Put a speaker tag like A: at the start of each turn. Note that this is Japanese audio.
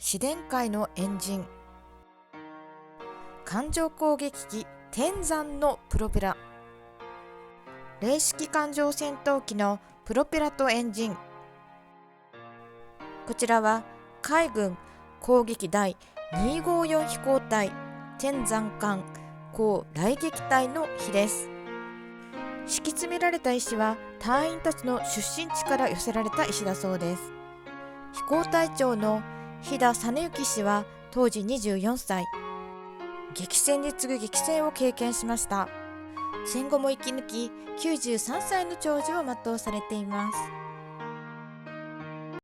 A: 自然界のエンジン、艦上攻撃機天山のプロペラ、零式艦上戦闘機のプロペラとエンジン。こちらは海軍攻撃第254飛行隊天山艦高雷撃隊の碑です。敷き詰められた石は隊員たちの出身地から寄せられた石だそうです。飛行隊長の飛田実幸氏は当時24歳。激戦に次ぐ激戦を経験しました。戦後も生き抜き93歳の長寿を全うされています。